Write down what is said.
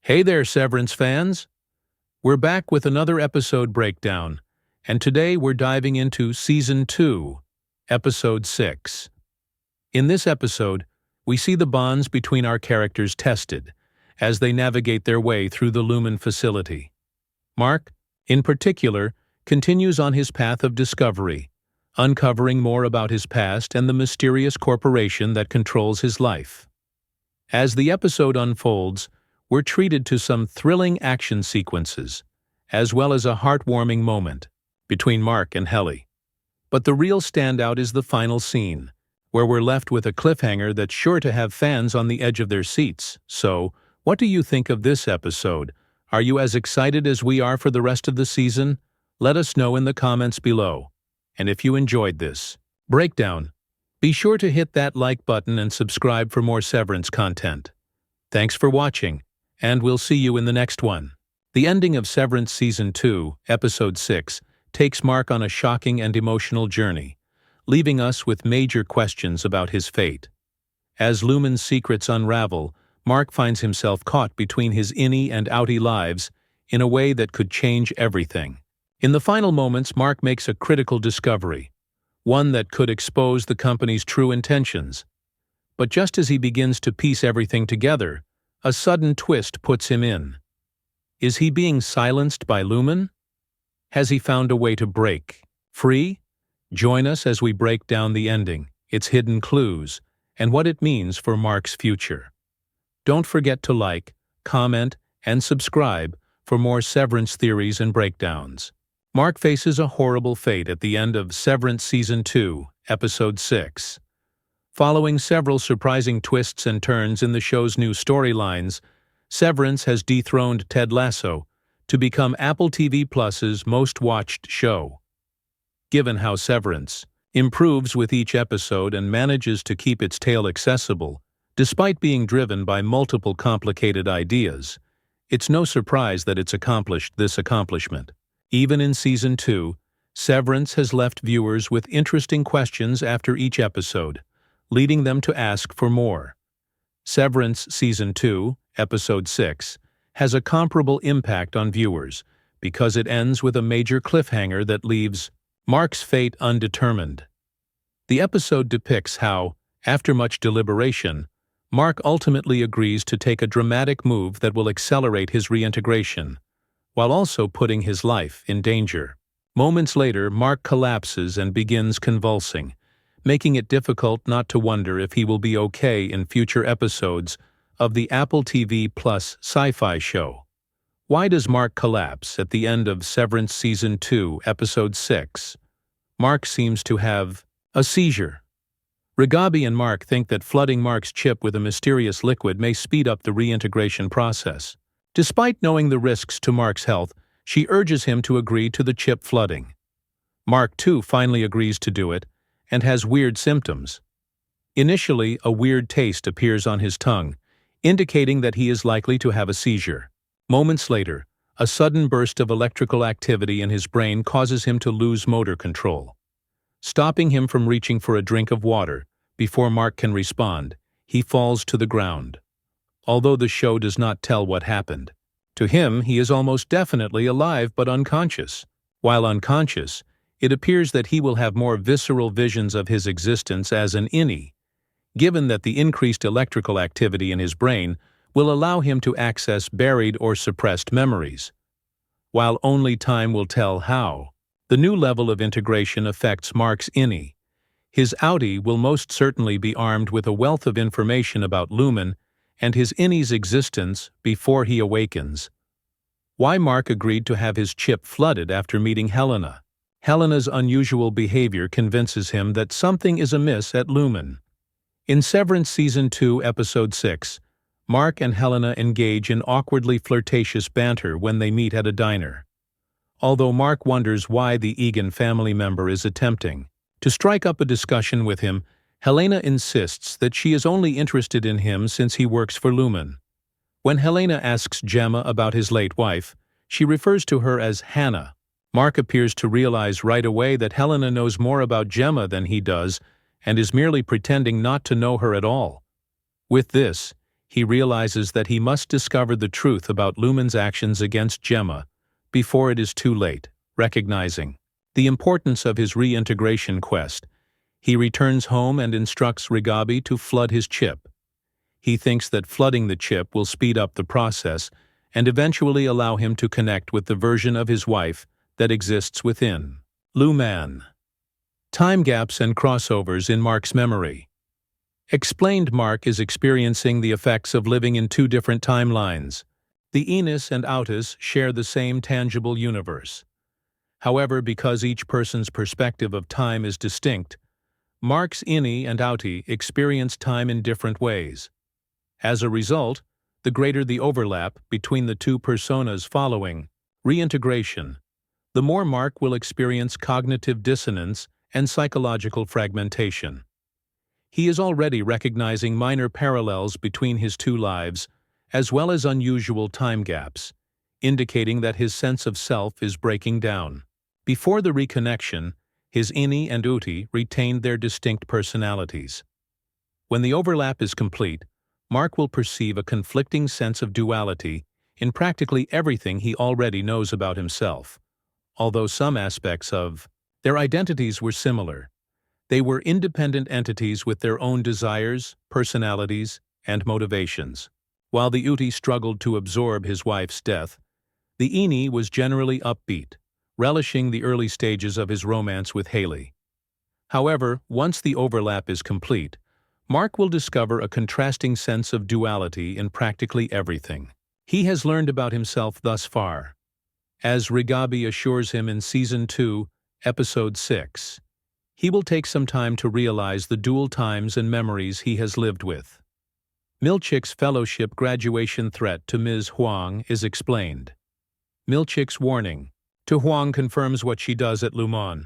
Hey there, Severance fans! We're back with another episode breakdown, and today we're diving into Season 2, Episode 6. In this episode, we see the bonds between our characters tested as they navigate their way through the Lumon facility. Mark, in particular, continues on his path of discovery, uncovering more about his past and the mysterious corporation that controls his life. As the episode unfolds, we're treated to some thrilling action sequences, as well as a heartwarming moment between Mark and Helly. But the real standout is the final scene, where we're left with a cliffhanger that's sure to have fans on the edge of their seats. So, what do you think of this episode? Are you as excited as we are for the rest of the season? Let us know in the comments below. And if you enjoyed this breakdown, be sure to hit that like button and subscribe for more Severance content. Thanks for watching, and we'll see you in the next one. The ending of Severance Season 2, Episode 6, takes Mark on a shocking and emotional journey, leaving us with major questions about his fate. As Lumon's secrets unravel, Mark finds himself caught between his innie and outie lives in a way that could change everything. In the final moments, Mark makes a critical discovery, one that could expose the company's true intentions. But just as he begins to piece everything together, a sudden twist puts him in. Is he being silenced by Lumon? Has he found a way to break free? Join us as we break down the ending, its hidden clues, and what it means for Mark's future. Don't forget to like, comment, and subscribe for more Severance theories and breakdowns. Mark faces a horrible fate at the end of Severance Season 2, Episode 6. Following several surprising twists and turns in the show's new storylines, Severance has dethroned Ted Lasso to become Apple TV Plus's most-watched show. Given how Severance improves with each episode and manages to keep its tale accessible, despite being driven by multiple complicated ideas, it's no surprise that it's accomplished this accomplishment. Even in Season 2, Severance has left viewers with interesting questions after each episode, leading them to ask for more. Severance Season 2, Episode 6, has a comparable impact on viewers because it ends with a major cliffhanger that leaves Mark's fate undetermined. The episode depicts how, after much deliberation, Mark ultimately agrees to take a dramatic move that will accelerate his reintegration, while also putting his life in danger. Moments later, Mark collapses and begins convulsing, making it difficult not to wonder if he will be okay in future episodes of the Apple TV Plus sci-fi show. Why does Mark collapse at the end of Severance Season 2, Episode 6? Mark seems to have a seizure. Rigabi and Mark think that flooding Mark's chip with a mysterious liquid may speed up the reintegration process. Despite knowing the risks to Mark's health, she urges him to agree to the chip flooding. Mark, too, finally agrees to do it, and has weird symptoms. Initially, a weird taste appears on his tongue, indicating that he is likely to have a seizure. Moments later, a sudden burst of electrical activity in his brain causes him to lose motor control. Stopping him from reaching for a drink of water, before Mark can respond, he falls to the ground. Although the show does not tell what happened, to him he is almost definitely alive but unconscious. While unconscious, it appears that he will have more visceral visions of his existence as an innie, given that the increased electrical activity in his brain will allow him to access buried or suppressed memories. While only time will tell how, the new level of integration affects Mark's innie. His outie will most certainly be armed with a wealth of information about Lumon and his innie's existence before he awakens. Why Mark agreed to have his chip flooded after meeting Helena. Helena's unusual behavior convinces him that something is amiss at Lumon. In Severance Season 2, Episode 6, Mark and Helena engage in awkwardly flirtatious banter when they meet at a diner. Although Mark wonders why the Eagan family member is attempting to strike up a discussion with him, Helena insists that she is only interested in him since he works for Lumon. When Helena asks Gemma about his late wife, she refers to her as Hannah. Mark appears to realize right away that Helena knows more about Gemma than he does and is merely pretending not to know her at all. With this, He realizes that he must discover the truth about Lumon's actions against Gemma before it is too late. Recognizing the importance of his reintegration quest, he returns home and instructs Rigabi to flood his chip. He thinks that flooding the chip will speed up the process and eventually allow him to connect with the version of his wife that exists within. Lumon. Time gaps and crossovers in Mark's memory. Explained. Mark is experiencing the effects of living in two different timelines. The innis and outis share the same tangible universe. However, because each person's perspective of time is distinct, Mark's innie and outie experience time in different ways. As a result, the greater the overlap between the two personas following reintegration, the more Mark will experience cognitive dissonance and psychological fragmentation. He is already recognizing minor parallels between his two lives, as well as unusual time gaps, indicating that his sense of self is breaking down. Before the reconnection, his innie and outie retained their distinct personalities. When the overlap is complete, Mark will perceive a conflicting sense of duality in practically everything he already knows about himself. Although some aspects of their identities were similar, they were independent entities with their own desires, personalities, and motivations. While the outie struggled to absorb his wife's death, the innie was generally upbeat, relishing the early stages of his romance with Helly. However, once the overlap is complete, Mark will discover a contrasting sense of duality in practically everything he has learned about himself thus far. As Rigabi assures him in Season 2, Episode 6, he will take some time to realize the dual times and memories he has lived with. Milchick's fellowship graduation threat to Ms. Huang is explained. Milchick's warning to Huang confirms what she does at Lumon.